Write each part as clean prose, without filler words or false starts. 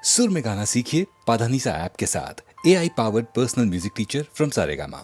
सुर में गाना सीखिए पाधानीसा ऐप के साथ। AI powered personal music teacher from Saregama.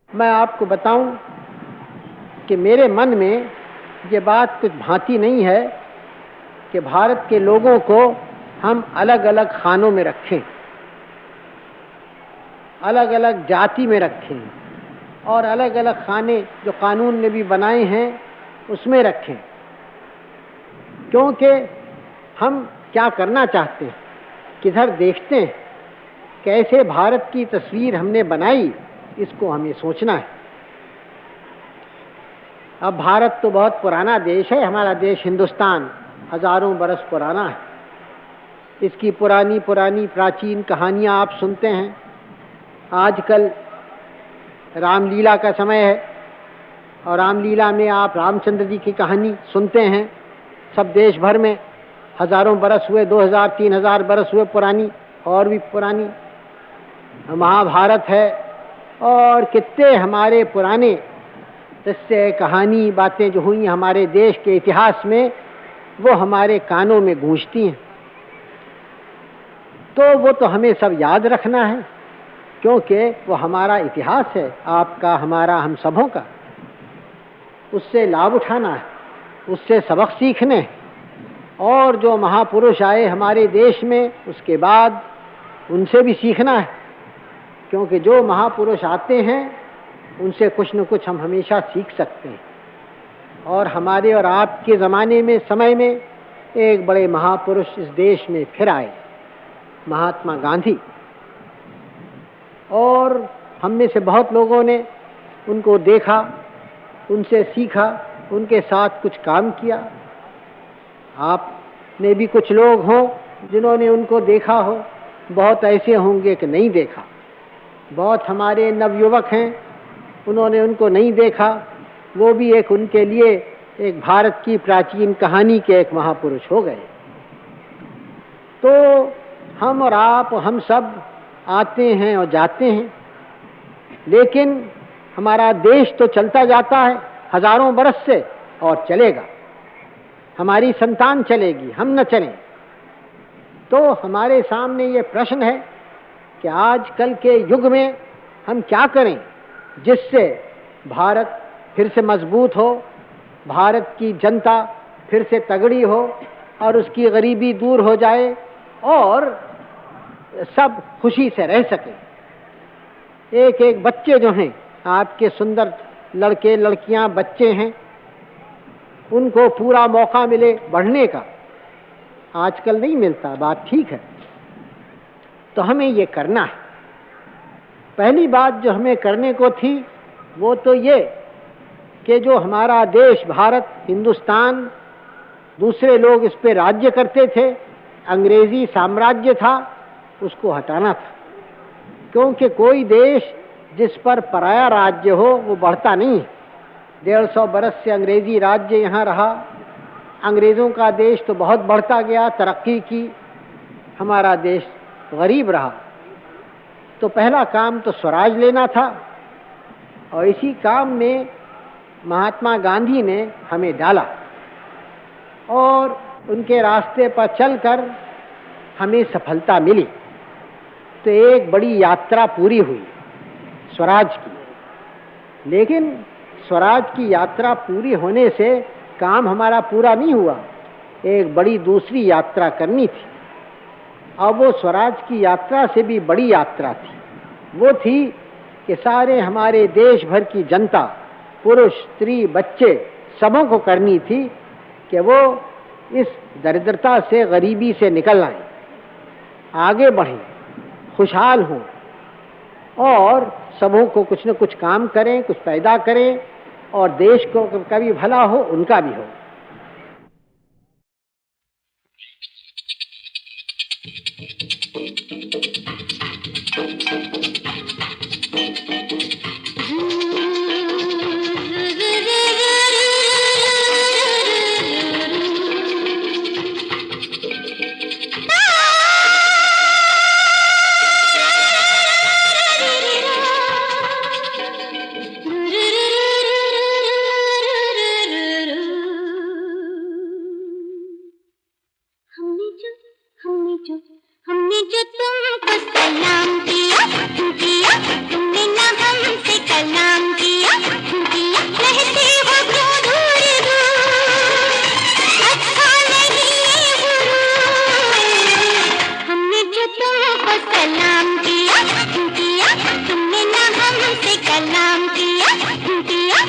मैं आपको बताऊं कि मेरे मन में ये बात कुछ भांति नहीं है कि भारत के लोगों को हम अलग अलग खानों में रखें, अलग अलग जाति में रखें और अलग अलग खाने जो कानून ने भी बनाए हैं उसमें रखें। क्योंकि हम क्या करना चाहते हैं, किधर देखते हैं, कैसे भारत की तस्वीर हमने बनाई, इसको हमें सोचना है। अब भारत तो बहुत पुराना देश है, हमारा देश हिंदुस्तान हजारों बरस पुराना है। इसकी पुरानी पुरानी प्राचीन कहानियाँ आप सुनते हैं। आजकल रामलीला का समय है और रामलीला में आप रामचंद्र जी की कहानी सुनते हैं। सब देश भर में हजारों बरस हुए, 2000 3000 बरस हुए पुरानी, और भी पुरानी महाभारत है और कितने हमारे पुराने किस्से कहानी बातें जो हुई हमारे देश के इतिहास में, वो हमारे कानों में गूंजती हैं। तो वो तो हमें सब याद रखना है, क्योंकि वो हमारा इतिहास है, आपका, हमारा, हम सबों का। उससे लाभ उठाना है, उससे सबक सीखने हैं। और जो महापुरुष आए हमारे देश में, उसके बाद उनसे भी सीखना है, क्योंकि जो महापुरुष आते हैं उनसे कुछ न कुछ हम हमेशा सीख सकते हैं। और हमारे और आपके ज़माने में, समय में एक बड़े महापुरुष इस देश में फिर आए, महात्मा गांधी। और हम में से बहुत लोगों ने उनको देखा, उनसे सीखा, उनके साथ कुछ काम किया। आप में भी कुछ लोग हों जिन्होंने उनको देखा हो, बहुत ऐसे होंगे कि नहीं देखा। बहुत हमारे नवयुवक हैं, उन्होंने उनको नहीं देखा, वो भी एक उनके लिए एक भारत की प्राचीन कहानी के एक महापुरुष हो गए। तो हम और आप, हम सब आते हैं और जाते हैं, लेकिन हमारा देश तो चलता जाता है हजारों बरस से और चलेगा। हमारी संतान चलेगी, हम न चलें। तो हमारे सामने ये प्रश्न है कि आजकल के युग में हम क्या करें जिससे भारत फिर से मजबूत हो, भारत की जनता फिर से तगड़ी हो और उसकी गरीबी दूर हो जाए और सब खुशी से रह सके। एक एक बच्चे जो हैं, आपके सुंदर लड़के लड़कियां बच्चे हैं, उनको पूरा मौका मिले बढ़ने का। आजकल नहीं मिलता, बात ठीक है। तो हमें ये करना है। पहली बात जो हमें करने को थी वो तो ये कि जो हमारा देश भारत हिंदुस्तान, दूसरे लोग इस पे राज्य करते थे, अंग्रेजी साम्राज्य था, उसको हटाना था। क्योंकि कोई देश जिस पर पराया राज्य हो वो बढ़ता नहीं है। 150 बरस से अंग्रेजी राज्य यहाँ रहा, अंग्रेज़ों का देश तो बहुत बढ़ता गया, तरक्की की, हमारा देश गरीब रहा। तो पहला काम तो स्वराज लेना था और इसी काम में महात्मा गांधी ने हमें डाला और उनके रास्ते पर चलकर हमें सफलता मिली। तो एक बड़ी यात्रा पूरी हुई स्वराज की। लेकिन स्वराज की यात्रा पूरी होने से काम हमारा पूरा नहीं हुआ, एक बड़ी दूसरी यात्रा करनी थी। अब वो स्वराज की यात्रा से भी बड़ी यात्रा थी। वो थी कि सारे हमारे देश भर की जनता, पुरुष स्त्री बच्चे, सबों को करनी थी कि वो इस दरिद्रता से, गरीबी से निकल आए, आगे बढ़ें, खुशहाल हों और सबों को कुछ न कुछ काम करें, कुछ पैदा करें और देश को का भी भला हो, उनका भी हो। हमने जो तुमको सलाम किया, किया तुमने ना हमसे कलाम किया, किया रहते हो क्यों दूर दूर, अच्छा नहीं ये गुरूर। हमने जो तुमको सलाम किया, किया तुमने ना हमसे कलाम किया, किया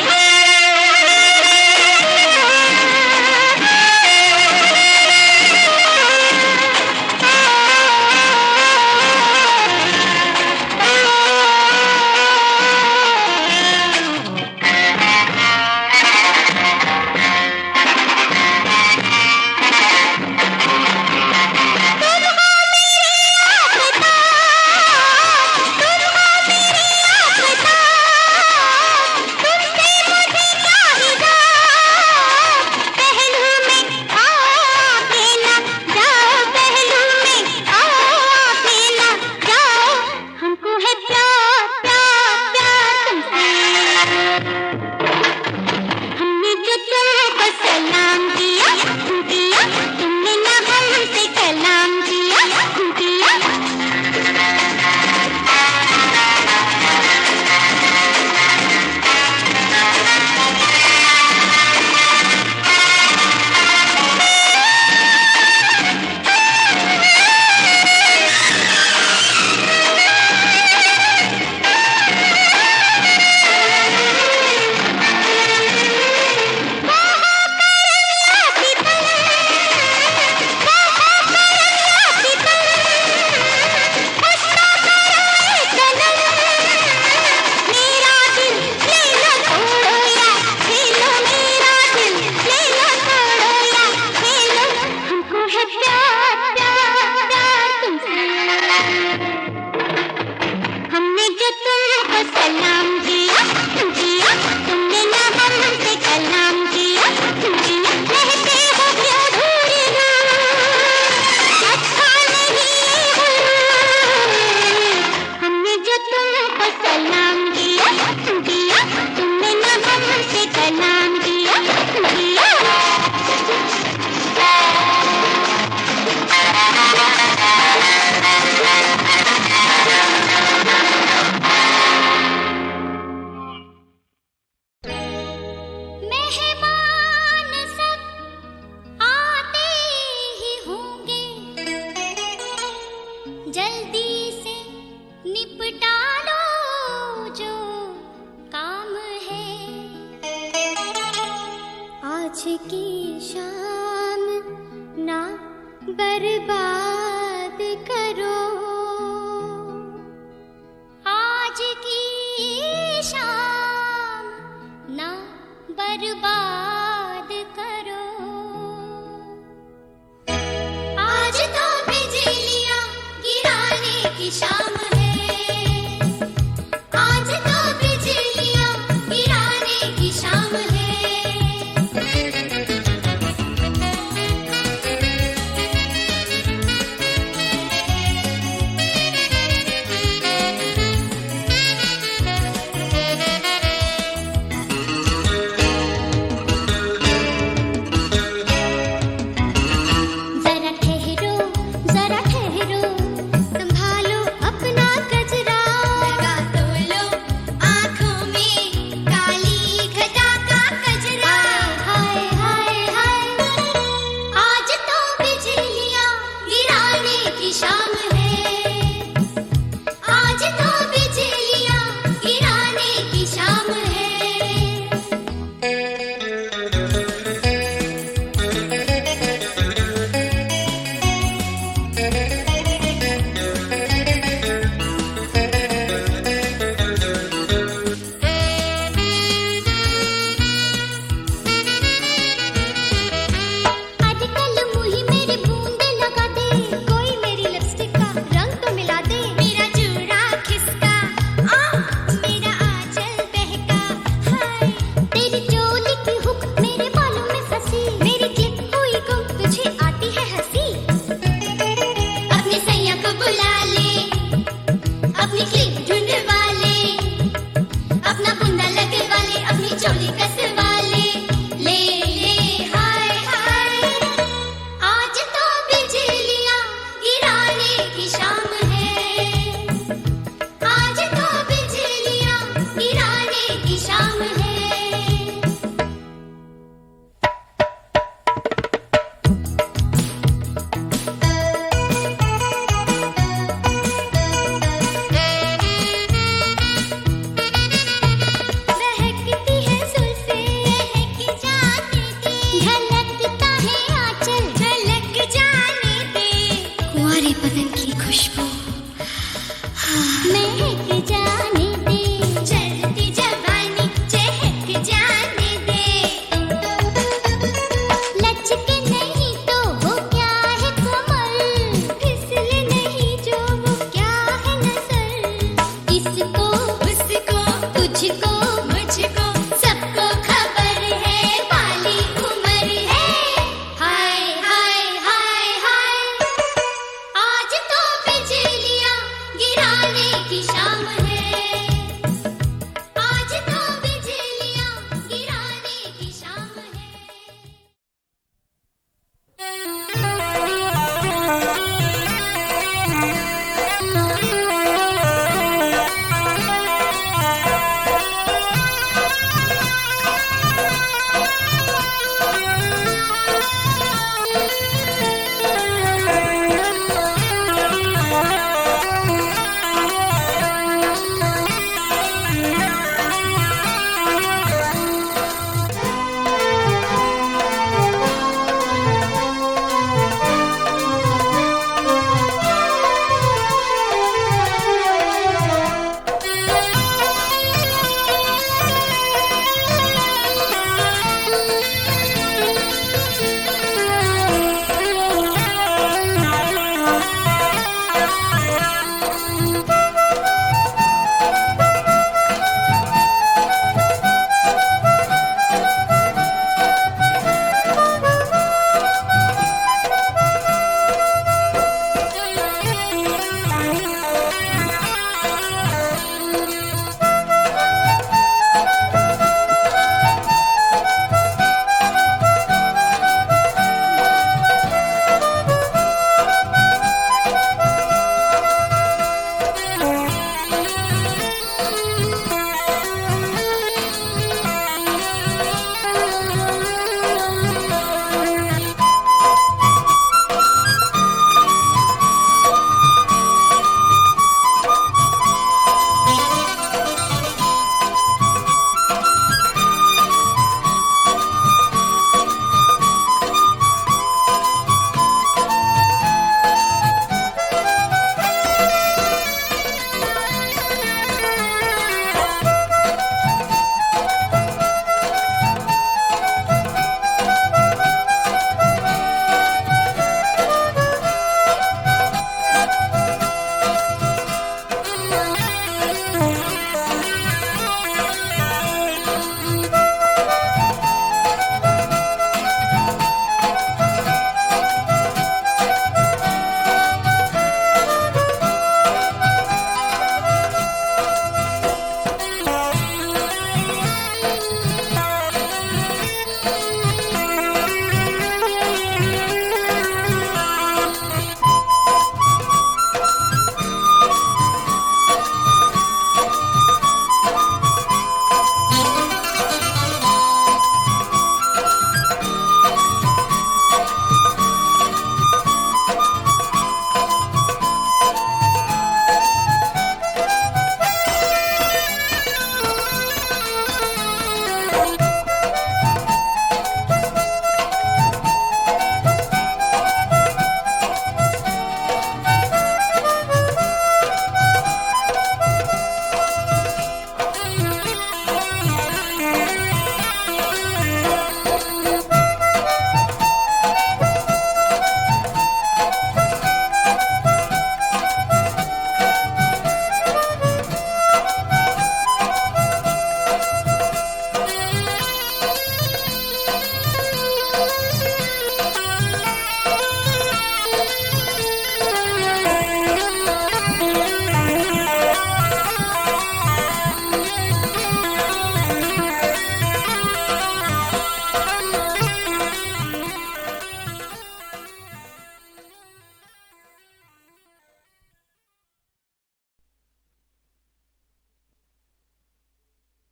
महक जाने दे, चलती जवानी चहक जाने दे। लचके नहीं तो वो क्या है कमर, फिसले नहीं जो वो क्या है नजर। इसको उसको तुझको मुझको सबको खबर है, वाली उम्र है। हाय हाय हाय हाय, आज तो बिजलियां गिराने की शाम है, आज तो बिजलियां गिराने की शाम है।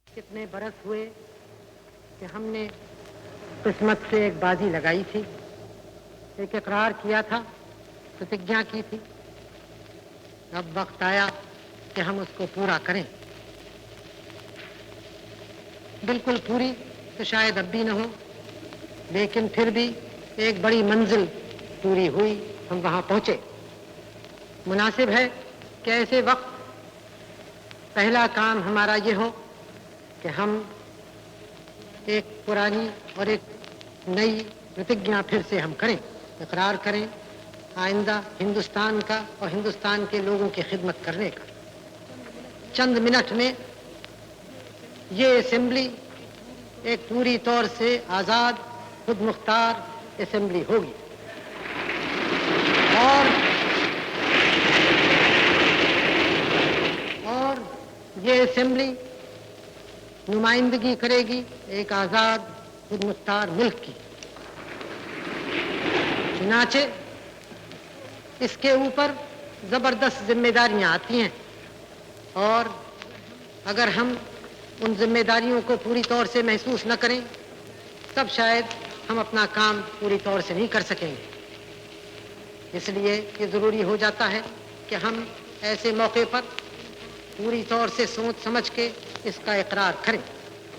कितने बरस हुए कि हमने किस्मत से एक बाजी लगाई थी, एक इकरार किया था, प्रतिज्ञा की थी। अब वक्त आया कि हम उसको पूरा करें। बिल्कुल पूरी तो शायद अब भी न हो, लेकिन फिर भी एक बड़ी मंजिल पूरी हुई, हम वहां पहुंचे। मुनासिब है कि ऐसे वक्त पहला काम हमारा ये हो कि हम एक पुरानी और एक नई प्रतिज्ञा फिर से हम करें, इकरार करें आइंदा हिंदुस्तान का और हिंदुस्तान के लोगों की खिदमत करने का। चंद मिनट में ये असेंबली एक पूरी तौर से आज़ाद खुद मुख्तार असेंबली होगी और ये असेंबली नुमाइंदगी करेगी एक आज़ाद खुद मुख्तार मुल्क की। चुनाचे इसके ऊपर ज़बरदस्त जिम्मेदारियां आती हैं और अगर हम उन जिम्मेदारियों को पूरी तौर से महसूस न करें तब शायद हम अपना काम पूरी तौर से नहीं कर सकेंगे। इसलिए ये ज़रूरी हो जाता है कि हम ऐसे मौके पर पूरी तौर से सोच समझ के इसका इकरार करें।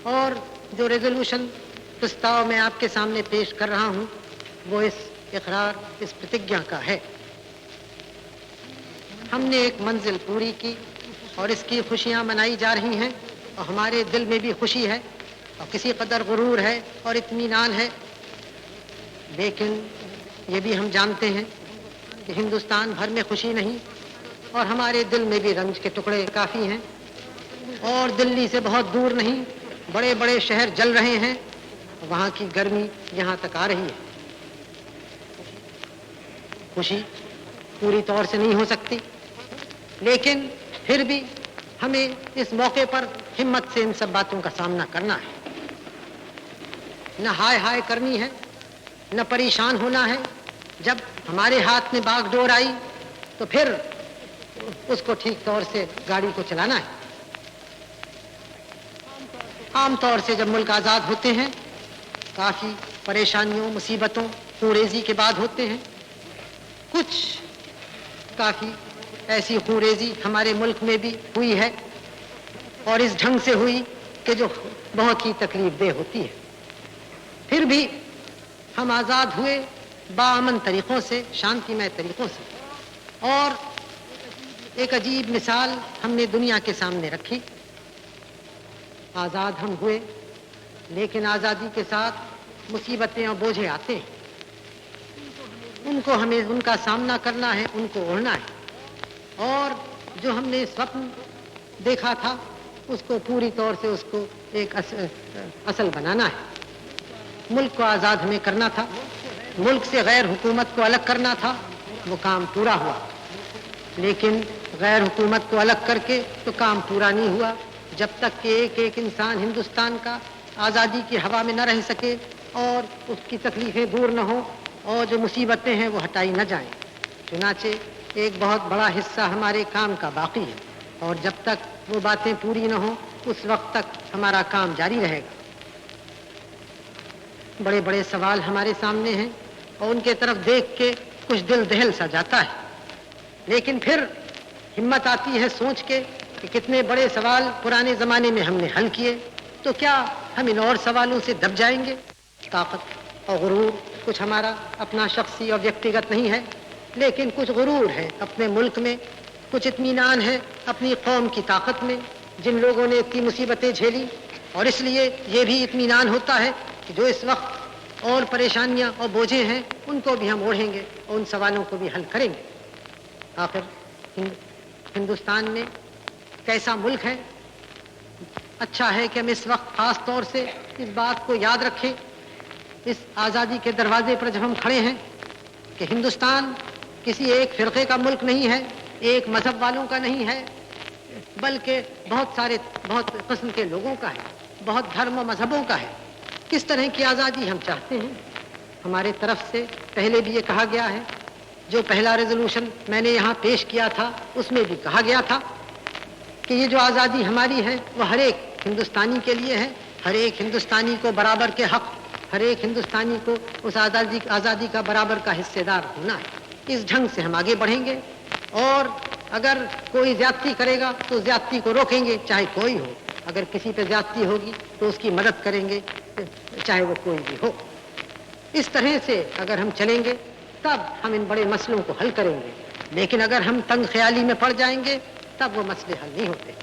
और जो रेजोल्यूशन प्रस्ताव मैं आपके सामने पेश कर रहा हूँ वो इस इकरार, इस प्रतिज्ञा का है। हमने एक मंजिल पूरी की और इसकी खुशियाँ मनाई जा रही हैं और हमारे दिल में भी खुशी है और किसी कदर गुरूर है और इत्मीनान है। लेकिन ये भी हम जानते हैं कि हिंदुस्तान भर में खुशी नहीं और हमारे दिल में भी रंज के टुकड़े काफ़ी हैं और दिल्ली से बहुत दूर नहीं बड़े बड़े शहर जल रहे हैं, वहाँ की गर्मी यहाँ तक आ रही है। खुशी पूरी तौर से नहीं हो सकती, लेकिन फिर भी हमें इस मौके पर हिम्मत से इन सब बातों का सामना करना है। न हाय हाय करनी है, न परेशान होना है। जब हमारे हाथ में बागडोर आई तो फिर उसको ठीक तौर से गाड़ी को चलाना है। आमतौर से जब मुल्क आज़ाद होते हैं काफ़ी परेशानियों, मुसीबतों, खूरेजी के बाद होते हैं। कुछ काफ़ी ऐसी खूरेजी हमारे मुल्क में भी हुई है और इस ढंग से हुई कि जो बहुत ही तकलीफ देह होती है। फिर भी हम आज़ाद हुए बाअमन तरीक़ों से, शांतिमय तरीक़ों से। और एक अजीब मिसाल हमने दुनिया के सामने रखी। आज़ाद हम हुए, लेकिन आज़ादी के साथ मुसीबतें और बोझे आते हैं। उनको हमें उनका सामना करना है, उनको ओढ़ना है और जो हमने स्वप्न देखा था उसको पूरी तौर से उसको एक असल बनाना है। मुल्क को आज़ाद हमें करना था, मुल्क से गैर हुकूमत को अलग करना था, वो काम पूरा हुआ। लेकिन गैर हुकूमत को अलग करके तो काम पूरा नहीं हुआ जब तक कि एक एक इंसान हिंदुस्तान का आज़ादी की हवा में न रह सके और उसकी तकलीफ़ें दूर न हो और जो मुसीबतें हैं वो हटाई न जाएं। चुनाचे एक बहुत बड़ा हिस्सा हमारे काम का बाकी है और जब तक वो बातें पूरी न हो उस वक्त तक हमारा काम जारी रहेगा। बड़े बड़े सवाल हमारे सामने हैं और उनके तरफ देख के कुछ दिल दहल सा जाता है, लेकिन फिर हिम्मत आती है सोच के कि कितने बड़े सवाल पुराने ज़माने में हमने हल किए, तो क्या हम इन और सवालों से दब जाएंगे? ताकत और गुरूर कुछ हमारा अपना शख्सी और व्यक्तिगत नहीं है, लेकिन कुछ गुरूर है अपने मुल्क में, कुछ इत्मीनान है अपनी कौम की ताकत में, जिन लोगों ने इतनी मुसीबतें झेली। और इसलिए ये भी इत्मीनान होता है कि जो इस वक्त और परेशानियां और बोझे हैं उनको भी हम ओढ़ेंगे और उन सवालों को भी हल करेंगे। आखिर हिंदुस्तान में कैसा मुल्क है? अच्छा है कि हम इस वक्त खास तौर से इस बात को याद रखें, इस आज़ादी के दरवाजे पर जब हम खड़े हैं, कि हिंदुस्तान किसी एक फ़िरक़े का मुल्क नहीं है, एक मज़हब वालों का नहीं है, बल्कि बहुत किस्म के लोगों का है, बहुत धर्म और मज़हबों का है। किस तरह की आज़ादी हम चाहते हैं? हमारे तरफ से पहले भी ये कहा गया है, जो पहला रेजोल्यूशन मैंने यहाँ पेश किया था उसमें भी कहा गया था कि ये जो आज़ादी हमारी है वो हर एक हिंदुस्तानी के लिए है। हर एक हिंदुस्तानी को बराबर के हक, हर एक हिंदुस्तानी को उस आज़ादी का बराबर का हिस्सेदार होना है। इस ढंग से हम आगे बढ़ेंगे और अगर कोई ज्यादती करेगा तो ज्यादती को रोकेंगे, चाहे कोई हो। अगर किसी पे ज्यादती होगी तो उसकी मदद करेंगे, चाहे वो कोई भी हो। इस तरह से अगर हम चलेंगे तब हम इन बड़े मसलों को हल करेंगे, लेकिन अगर हम तंग ख्याली में पड़ जाएंगे तब वो मसले हल नहीं होते।